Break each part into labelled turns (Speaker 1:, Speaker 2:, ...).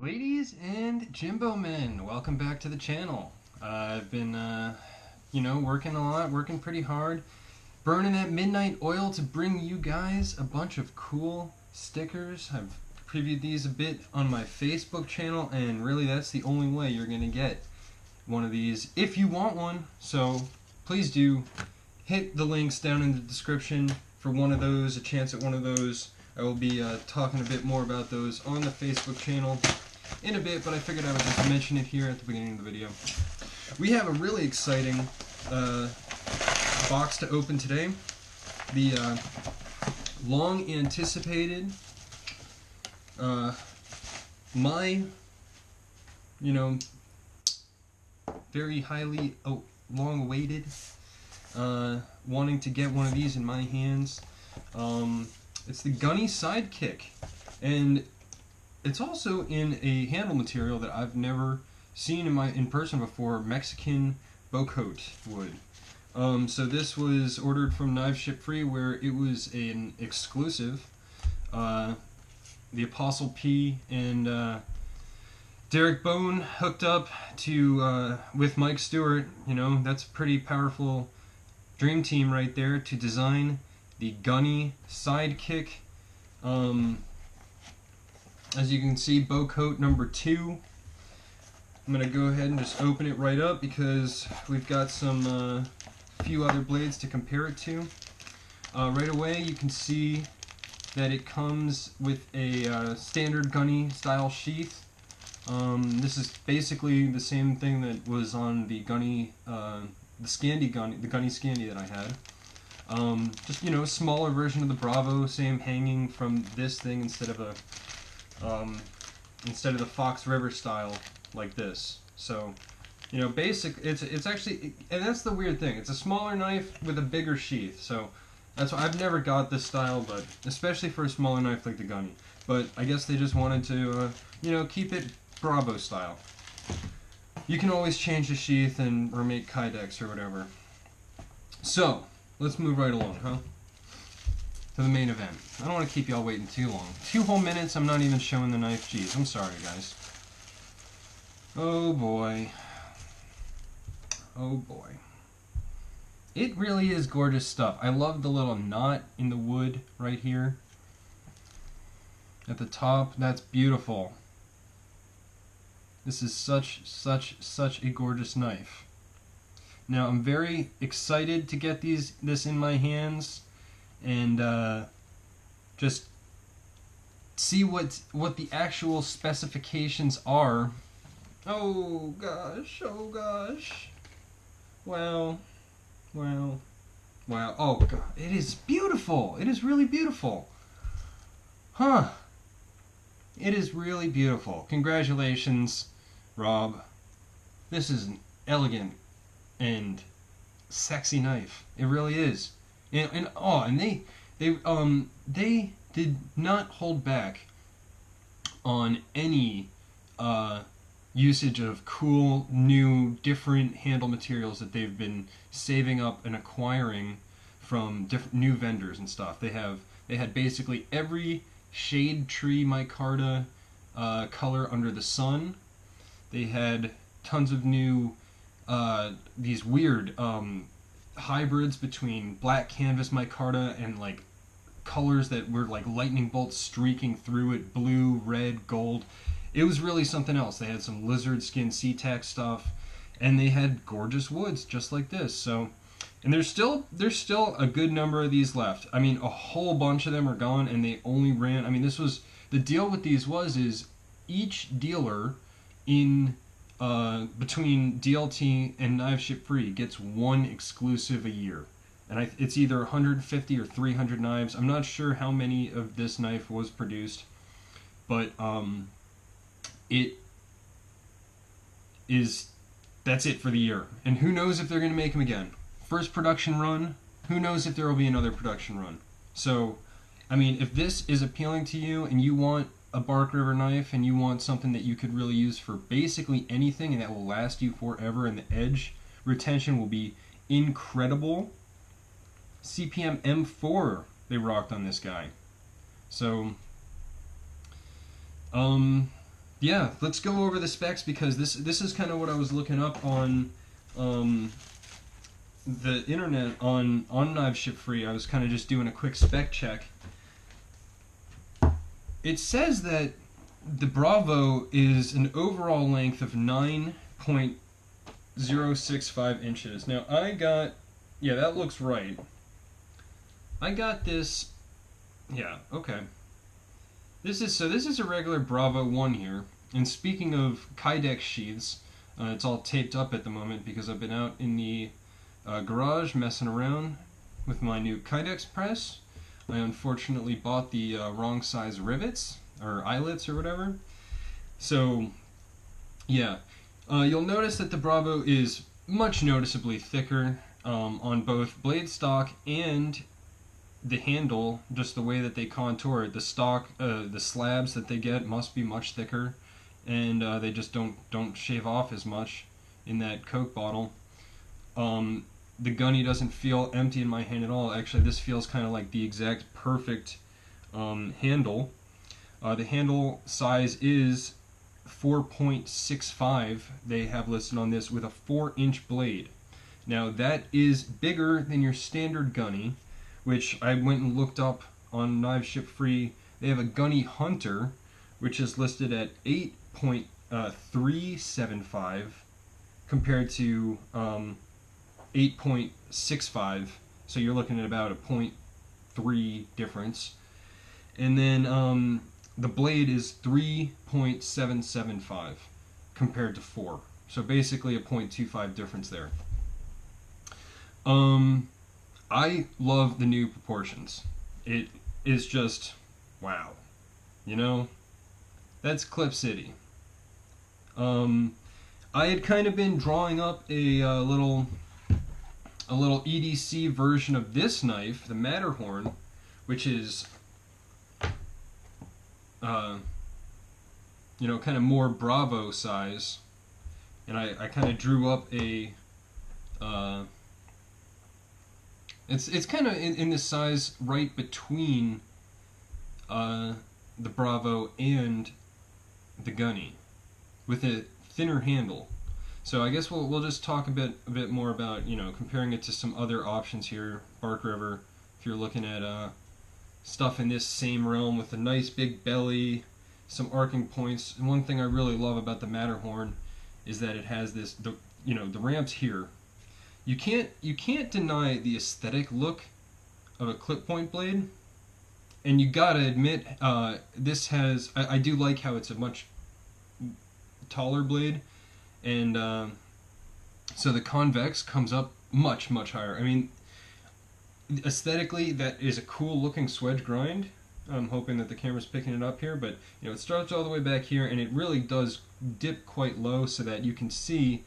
Speaker 1: Ladies and Jimbo men, welcome back to the channel. I've been, working a lot, working pretty hard, burning that midnight oil to bring you guys a bunch of cool stickers. I've previewed these a bit on my Facebook channel, and really that's the only way you're going to get one of these if you want one. So please do hit the links down in the description for one of those, a chance at one of those. I will be talking a bit more about those on the Facebook channel in a bit, but I figured I would just mention it here at the beginning of the video. We have a really exciting box to open today. The long anticipated, very highly long awaited, wanting to get one of these in my hands. It's the Gunny Sidekick, and it's also in a handle material that I've never seen in person before, Mexican bow coat wood. So this was ordered from Knives Ship Free, where it was an exclusive. The Apostle P and Derek Bone hooked up to with Mike Stewart. You know, that's a pretty powerful dream team right there to design the Gunny Sidekick. As you can see, bow coat number 2. I'm going to go ahead and just open it right up because we've got some few other blades to compare it to. Right away you can see that it comes with a standard Gunny style sheath. This is basically the same thing that was on the Gunny, the Gunny Scandi that I had. Just, you know, a smaller version of the Bravo, same hanging from this thing instead of the Fox River style like this. So, you know, it's actually, and that's the weird thing. It's a smaller knife with a bigger sheath. So that's why I've never got this style, but especially for a smaller knife like the Gunny. But I guess they just wanted to, keep it Bravo style. You can always change the sheath or make kydex or whatever. So let's move right along, huh? To the main event. I don't want to keep y'all waiting too long. 2 whole minutes, I'm not even showing the knife. Jeez, I'm sorry, guys. Oh boy. Oh boy. It really is gorgeous stuff. I love the little knot in the wood right here at the top. That's beautiful. This is such a gorgeous knife. Now I'm very excited to get this in my hands and just see what the actual specifications are. Oh gosh, oh gosh. Wow. Wow. Wow. Oh god, it is beautiful. It is really beautiful. Huh. It is really beautiful. Congratulations, Rob. This is an elegant and sexy knife. It really is. And they did not hold back on any usage of cool, new, different handle materials that they've been saving up and acquiring from different new vendors and stuff. They had basically every shade tree micarta color under the sun. They had tons of new these weird hybrids between black canvas micarta and like colors that were like lightning bolts streaking through it, blue, red, gold. It was really something else. They had some lizard skin SeaTac stuff, and they had gorgeous woods just like this. So, and there's still a good number of these left. I mean, a whole bunch of them are gone, and they only ran. I mean, this was the deal with these is each dealer in between DLT and Knives Ship Free gets one exclusive a year, and it's either 150 or 300 knives. I'm not sure how many of this knife was produced, but that's it for the year, and who knows if they're going to make them again. First production run, who knows if there will be another production run. So, I mean, if this is appealing to you and you want a Bark River knife and you want something that you could really use for basically anything and that will last you forever and the edge retention will be incredible, CPM M4 they rocked on this guy. So, Yeah, let's go over the specs because this is kind of what I was looking up on um, the internet on Knives Ship Free. I was kind of just doing a quick spec check. It says that the Bravo is an overall length of 9.065 inches. Now yeah, that looks right. I got this, yeah, okay. This is a regular Bravo 1 here. And speaking of Kydex sheaths, it's all taped up at the moment because I've been out in the garage messing around with my new Kydex press. I unfortunately bought the wrong size rivets, or eyelets or whatever. So, yeah. You'll notice that the Bravo is much noticeably thicker on both blade stock and the handle, just the way that they contour it. The stock, the slabs that they get must be much thicker, and they just don't shave off as much in that Coke bottle. The gunny doesn't feel empty in my hand at all. Actually, this feels kind of like the exact perfect handle. The handle size is 4.65. They have listed on this with a 4-inch blade. Now that is bigger than your standard gunny, which I went and looked up on Knives Ship Free. They have a Gunny Hunter, which is listed at 8.375 compared to 8.65. So you're looking at about a 0.3 difference. And then the blade is 3.775 compared to 4. So basically a 0.25 difference there. I love the new proportions. It is just, wow. You know? That's Clip City. I had kind of been drawing up a little EDC version of this knife, the Matterhorn, which is, you know, kind of more Bravo size. And I kind of drew up a, it's kind of in the size right between the Bravo and the Gunny, with a thinner handle. So I guess we'll just talk a bit more about, you know, comparing it to some other options here. Bark River, if you're looking at stuff in this same realm with a nice big belly, some arcing points. And one thing I really love about the Matterhorn is that it has this, the ramps here. You can't deny the aesthetic look of a clip point blade, and you gotta admit this has, I do like how it's a much taller blade, and so the convex comes up much higher. I mean, aesthetically that is a cool looking swedge grind. I'm hoping that the camera's picking it up here, but you know, it starts all the way back here and it really does dip quite low so that you can see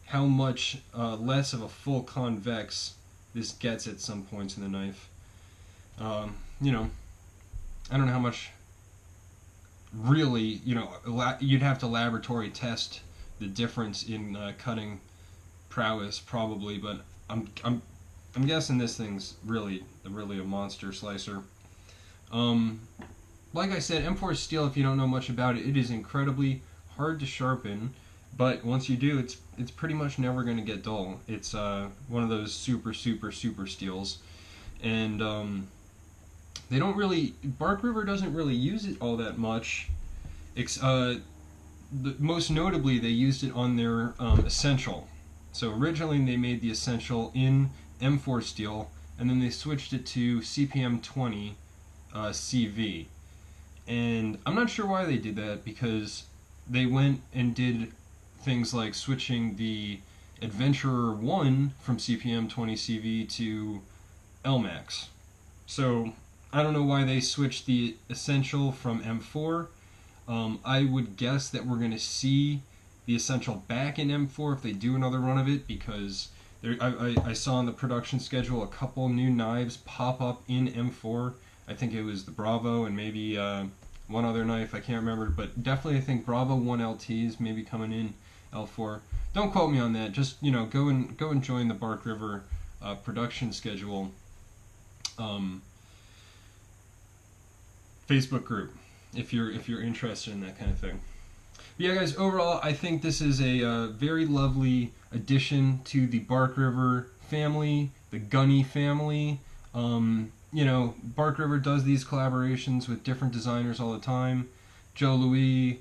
Speaker 1: how much less of a full convex this gets at some points in the knife. You know, I don't know how much really, you know, you'd have to laboratory test the difference in cutting prowess probably, but I'm guessing this thing's really a monster slicer. Like I said, M4 steel, if you don't know much about it, it is incredibly hard to sharpen, but once you do, it's pretty much never going to get dull. It's one of those super steels, and they don't really, Bark River doesn't really use it all that much. Most notably, they used it on their Essential. So originally they made the Essential in M4 steel, and then they switched it to CPM 20 CV. And I'm not sure why they did that, because they went and did things like switching the Adventurer 1 from CPM 20 CV to LMAX. So I don't know why they switched the Essential from M4. I would guess that we're going to see the Essential back in M4 if they do another run of it, because I saw on the production schedule a couple new knives pop up in M4. I think it was the Bravo and maybe one other knife, I can't remember, but definitely I think Bravo 1 LTs maybe coming in L4. Don't quote me on that. Just, you know, go and join the Bark River production schedule Facebook group if you're interested in that kind of thing. But yeah, guys, overall, I think this is a very lovely addition to the Bark River family, the Gunny family. You know, Bark River does these collaborations with different designers all the time. Joe Louis,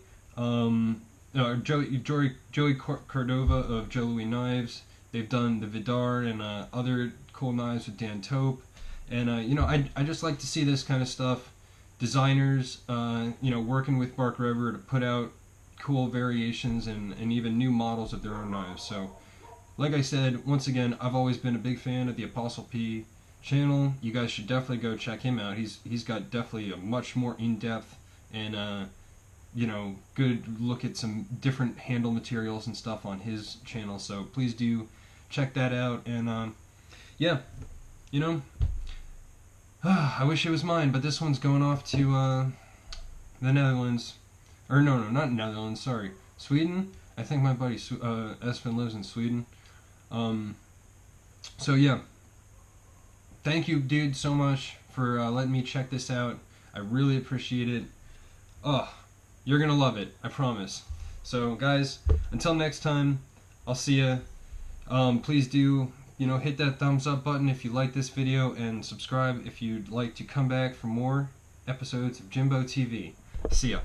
Speaker 1: Joey Cordova of Joe Louis Knives. They've done the Vidar and other cool knives with Dan Taupe. And, you know, I just like to see this kind of stuff. Designers, you know, working with Bark River to put out cool variations and even new models of their own knives. So, like I said, once again, I've always been a big fan of the Apostle P channel. You guys should definitely go check him out. He's got definitely a much more in-depth and you know, good look at some different handle materials and stuff on his channel. So please do check that out. And yeah, you know, I wish it was mine, but this one's going off to the Netherlands. Or no, not Netherlands, sorry. Sweden? I think my buddy Espen lives in Sweden. So yeah. Thank you, dude, so much for letting me check this out. I really appreciate it. Oh, you're gonna love it, I promise. So guys, until next time, I'll see ya. Please do, you know, hit that thumbs up button if you like this video, and subscribe if you'd like to come back for more episodes of Jimbo TV. See ya.